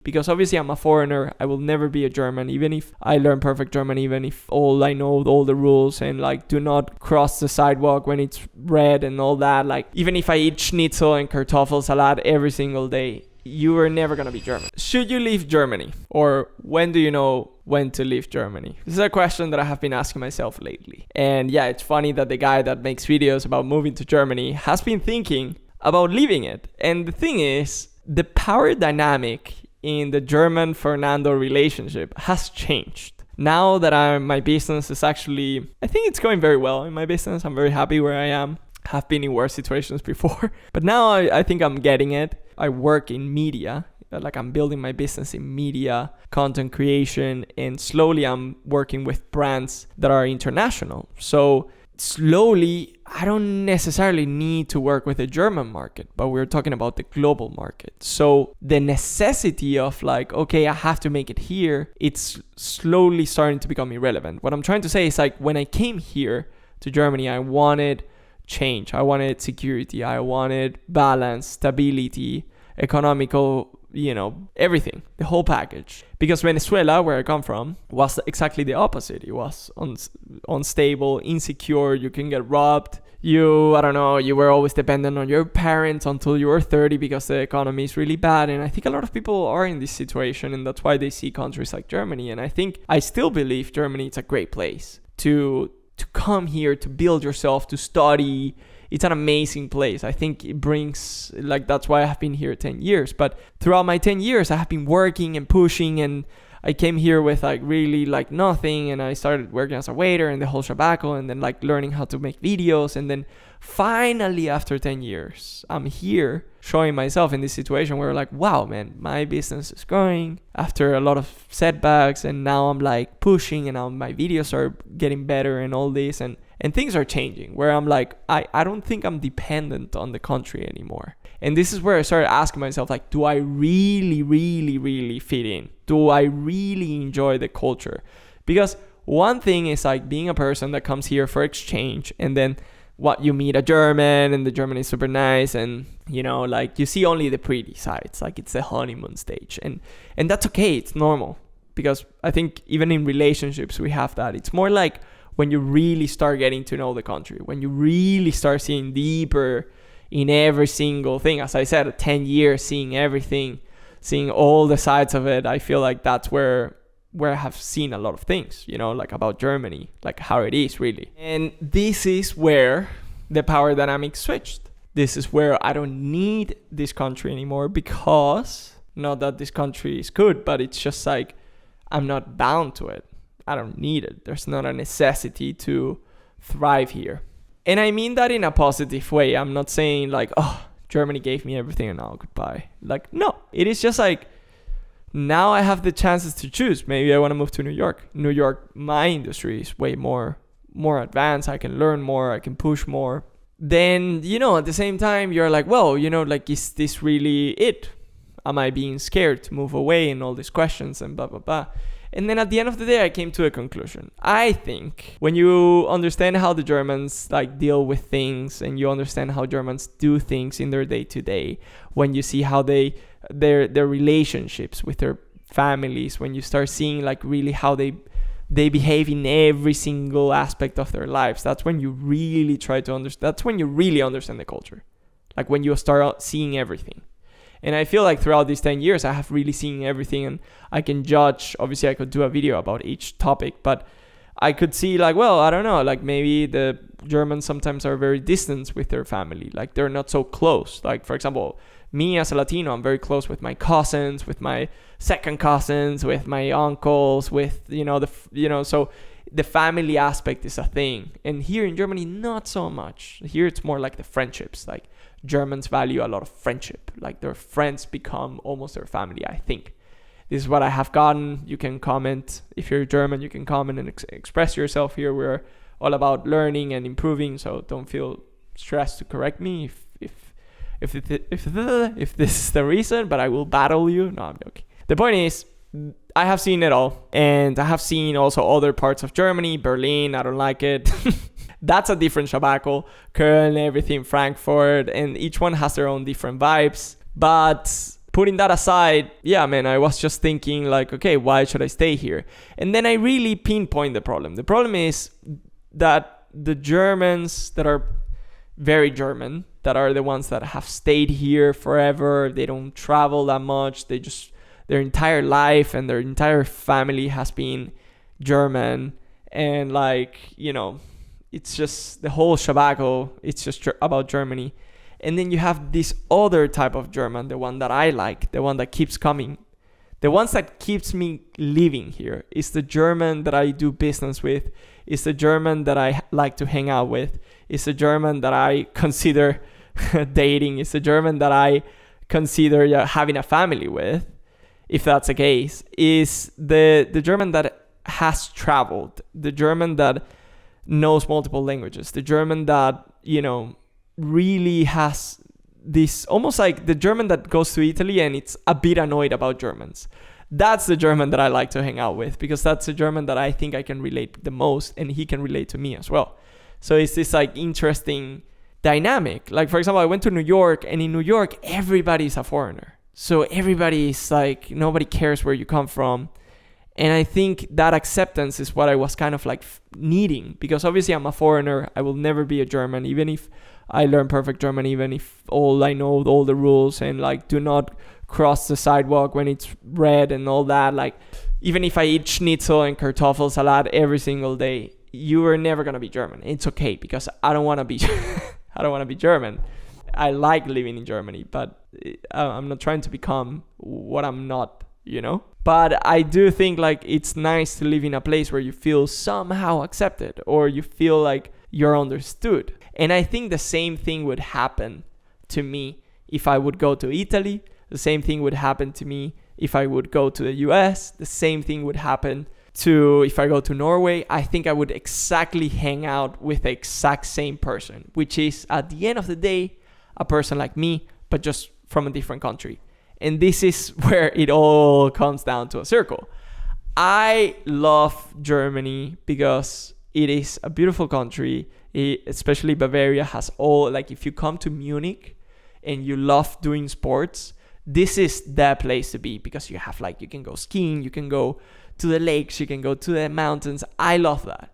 Because obviously I'm a foreigner. I will never be a German, even if I learn perfect German, even if all I know all the rules and like do not cross the sidewalk when it's red and all that. Like even if I eat schnitzel and Kartoffelsalat every single day, you are never going to be German. Should you leave Germany? Or when do you know when to leave Germany? This is a question that I have been asking myself lately. And yeah, it's funny that the guy that makes videos about moving to Germany has been thinking about leaving it. And the thing is, the power dynamic in the German-Fernando relationship has changed. Now that my business is actually, I think it's going very well in my business. I'm very happy where I am. Have been in worse situations before. But now I think I'm getting it. I work in media. Like I'm building my business in media, content creation, and slowly I'm working with brands that are international. So slowly, I don't necessarily need to work with the German market, but we're talking about the global market. So the necessity of like, okay, I have to make it here, it's slowly starting to become irrelevant. What I'm trying to say is like when I came here to Germany, I wanted change. I wanted security. I wanted balance, stability, economical, everything, the whole package. Because Venezuela, where I come from, was exactly the opposite. It was unstable, insecure, you can get robbed. You were always dependent on your parents until you were 30 because the economy is really bad. And I think a lot of people are in this situation, and that's why they see countries like Germany. And I still believe Germany is a great place to come here, to build yourself, to study. It's an amazing place. I think it brings, that's why I have been here 10 years. But throughout my 10 years, I have been working and pushing, and I came here with really nothing, and I started working as a waiter and the whole shabaco, and then learning how to make videos. And then finally, after 10 years, I'm here showing myself in this situation where wow, man, my business is growing after a lot of setbacks, and now I'm pushing, and now my videos are getting better and all this, and things are changing where I'm I don't think I'm dependent on the country anymore. And this is where I started asking myself, do I really, really, really fit in? Do I really enjoy the culture? Because one thing is being a person that comes here for exchange, and then you meet a German, and the German is super nice, and you see only the pretty sides, it's the honeymoon stage, and that's okay, it's normal. Because I think even in relationships we have that. It's more when you really start getting to know the country, when you really start seeing deeper in every single thing. As I said, 10 years seeing everything, seeing all the sides of it, I feel that's where I have seen a lot of things, about Germany, how it is really. And this is where the power dynamic switched. This is where I don't need this country anymore, because not that this country is good, but it's just I'm not bound to it. I don't need it. There's not a necessity to thrive here. And I mean that in a positive way. I'm not saying Germany gave me everything and now goodbye. No, it is just now I have the chances to choose. Maybe I want to move to New York. New York, my industry is way more advanced. I can learn more. I can push more. Then, at the same time, you're is this really it? Am I being scared to move away, and all these questions and blah, blah, blah. And then at the end of the day, I came to a conclusion. I think when you understand how the Germans deal with things, and you understand how Germans do things in their day-to-day, when you see how their relationships with their families, when you start seeing really how they behave in every single aspect of their lives, that's when you really try to understand. That's when you really understand the culture. When you start seeing everything. And I feel throughout these 10 years, I have really seen everything, and I can judge. Obviously, I could do a video about each topic, but I could see I don't know, maybe the Germans sometimes are very distant with their family. They're not so close. For example, me as a Latino, I'm very close with my cousins, with my second cousins, with my uncles, with, so the family aspect is a thing. And here in Germany, not so much. Here it's more the friendships. Germans value a lot of friendship. Their friends become almost their family, I think. This is what I have gotten. You can comment. If you're German, you can comment and express yourself here. We're all about learning and improving, so don't feel stressed to correct me if this is the reason, but I will battle you. No, I'm joking. The point is, I have seen it all, and I have seen also other parts of Germany. Berlin, I don't like it. That's a different shabaco. Köln, everything, Frankfurt, and each one has their own different vibes. But putting that aside, yeah, man, I was just thinking like, okay, why should I stay here? And then I really pinpoint the problem. The problem is that the Germans that are very German, that are the ones that have stayed here forever, they don't travel that much, they just, their entire life and their entire family has been German, and like, you know, it's just the whole shabago, it's just about Germany. And then you have this other type of German, the one that I like, the one that keeps coming. The ones that keeps me living here is the German that I do business with, is the German that I like to hang out with, is the German that I consider dating, is the German that I consider having a family with, if that's the case, is the German that has traveled, the German that knows multiple languages, the German that, you know, really has this, almost like the German that goes to Italy and it's a bit annoyed about Germans. That's the German that I like to hang out with, because that's the German that I think I can relate the most, and he can relate to me as well. So it's this like interesting dynamic. Like, for example, I went to New York, and in New York, everybody's a foreigner. So everybody is like, nobody cares where you come from. And I think that acceptance is what I was kind of like needing, because obviously I'm a foreigner. I will never be a German, even if I learn perfect German, even if I know all the rules and like do not cross the sidewalk when it's red and all that. Like, even if I eat schnitzel and kartoffel salad every single day, you are never gonna be German. It's okay, because I don't want to be I don't want to be German. I like living in Germany, but I'm not trying to become what I'm not, you know? But I do think like it's nice to live in a place where you feel somehow accepted, or you feel like you're understood. And I think the same thing would happen to me if I would go to Italy. The same thing would happen to me if I would go to the US. The same thing would happen to if I go to Norway. I think I would exactly hang out with the exact same person, which is at the end of the day, a person like me, but just from a different country. And this is where it all comes down to a circle. I love Germany because it is a beautiful country. Especially Bavaria has all, like, if you come to Munich and you love doing sports, this is the place to be, because you have like, you can go skiing, you can go to the lakes, you can go to the mountains. I love that.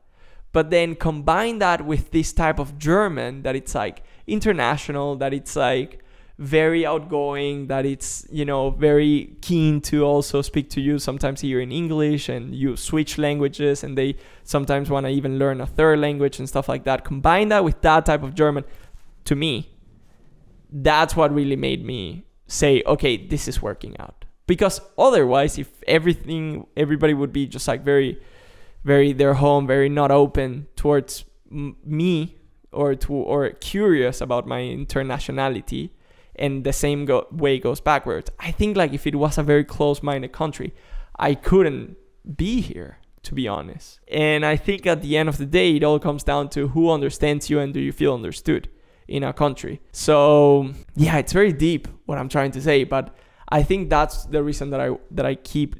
But then combine that with this type of German that it's like international, that it's like very outgoing, that it's, you know, very keen to also speak to you sometimes here in English, and you switch languages and they sometimes want to even learn a third language and stuff like that. Combine that with that type of German, to me, that's what really made me say, okay, this is working out. Because otherwise, if everybody would be just like very, very their home, very not open towards me, or curious about my internationality, and the same way goes backwards. I think like if it was a very close-minded country, I couldn't be here, to be honest. And I think at the end of the day, it all comes down to who understands you and do you feel understood in a country. So yeah, it's very deep what I'm trying to say, but I think that's the reason that I keep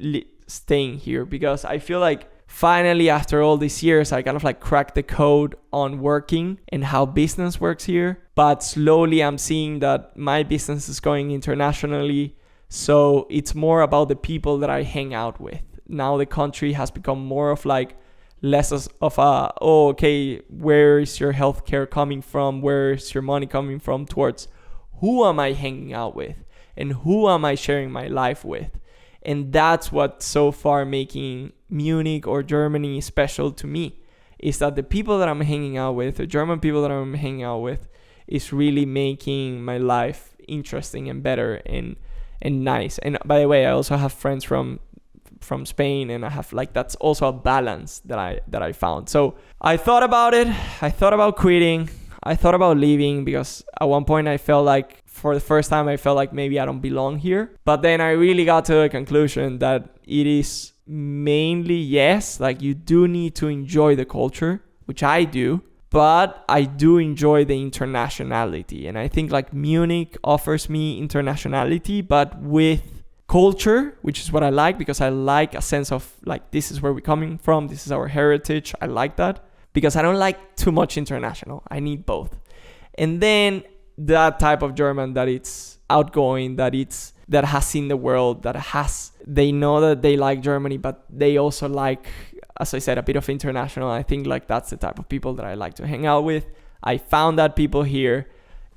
staying here, because I feel like finally, after all these years, I kind of like cracked the code on working and how business works here. But slowly I'm seeing that my business is going internationally. So it's more about the people that I hang out with. Now the country has become more of like less of a, oh, okay, where is your healthcare coming from? Where is your money coming from? Towards who am I hanging out with? And who am I sharing my life with? And that's what so far making Munich or Germany special to me, is that the people that I'm hanging out with, the German people that I'm hanging out with, is really making my life interesting and better and nice. And by the way, I also have friends from Spain, and I have like, that's also a balance that I found. So I thought about it. I thought about quitting. I thought about leaving, because at one point I felt like, for the first time, I felt like maybe I don't belong here. But then I really got to the conclusion that it is mainly, yes, like you do need to enjoy the culture, which I do, but I do enjoy the internationality. And I think like Munich offers me internationality, but with culture, which is what I like, because I like a sense of like, this is where we're coming from, this is our heritage. I like that, because I don't like too much international. I need both. And then that type of German that it's outgoing, that it's that has seen the world, they know that they like Germany, but they also like, as I said, a bit of international. I think like that's the type of people that I like to hang out with. I found that people here,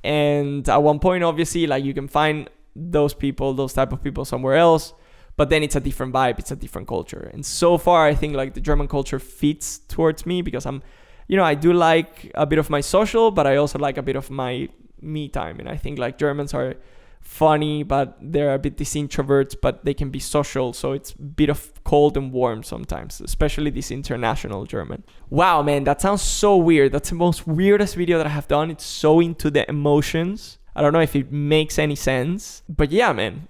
and at one point, obviously, like you can find those type of people somewhere else, but then it's a different vibe, it's a different culture. And so far, I think like the German culture fits towards me, because I do like a bit of my social, but I also like a bit of my me time. And I think like Germans are funny, but they're a bit these introverts, but they can be social. So it's a bit of cold and warm sometimes, especially this international German. Wow, man, that sounds so weird. That's the most weirdest video that I have done. It's so into the emotions. I don't know if it makes any sense, but yeah, man,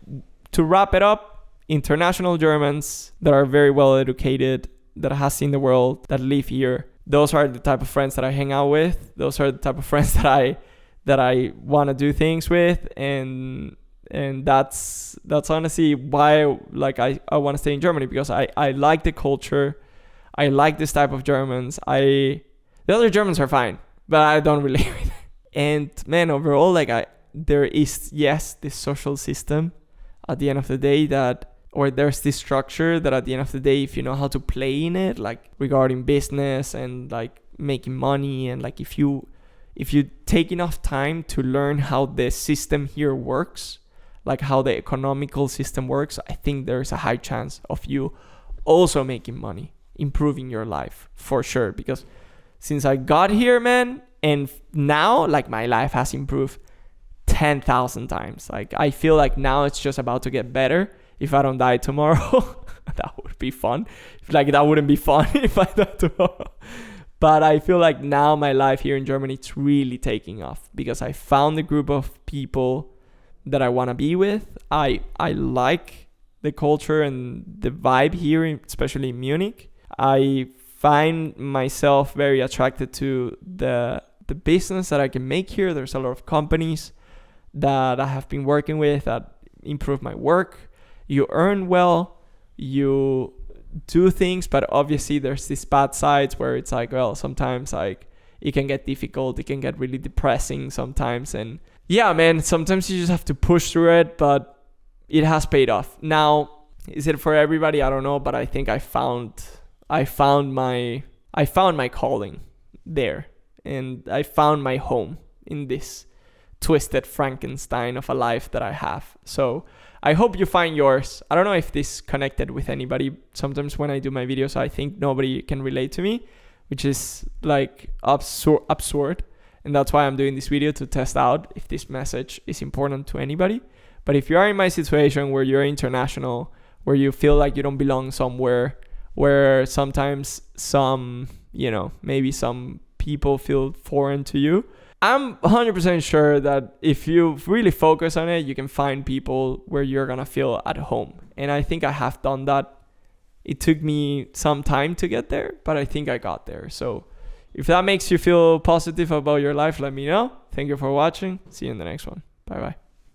to wrap it up, international Germans that are very well educated, that has seen the world, that live here. Those are the type of friends that I hang out with. Those are the type of friends that I want to do things with, and that's honestly why I want to stay in Germany, because I like the culture. I like this type of Germans. The other Germans are fine, but I don't relate with them. And man, overall, there is, yes, this social system at the end of the day or there's this structure that at the end of the day, if you know how to play in it, like regarding business and like making money, and like if you take enough time to learn how the system here works, like how the economical system works, I think there's a high chance of you also making money, improving your life for sure. Because since I got here, man, and now like my life has improved 10,000 times. Like I feel like now it's just about to get better. If I don't die tomorrow, that would be fun. Like that wouldn't be fun if I die tomorrow. But I feel like now my life here in Germany, it's really taking off, because I found a group of people that I want to be with. I like the culture and the vibe here, especially in Munich. I find myself very attracted to the business that I can make here. There's a lot of companies that I have been working with that improve my work. You earn well, you do things, but obviously there's these bad sides where it's like, well, sometimes like it can get difficult, it can get really depressing sometimes, and yeah, man, sometimes you just have to push through it, but it has paid off. Now, is it for everybody? I don't know, but I think I found my calling there, and I found my home in this twisted Frankenstein of a life that I have. So I hope you find yours. I don't know if this connected with anybody. Sometimes when I do my videos, I think nobody can relate to me, which is like absurd. And that's why I'm doing this video, to test out if this message is important to anybody. But if you are in my situation where you're international, where you feel like you don't belong somewhere, where sometimes maybe some people feel foreign to you, I'm 100% sure that if you really focus on it, you can find people where you're going to feel at home. And I think I have done that. It took me some time to get there, but I think I got there. So if that makes you feel positive about your life, let me know. Thank you for watching. See you in the next one. Bye-bye.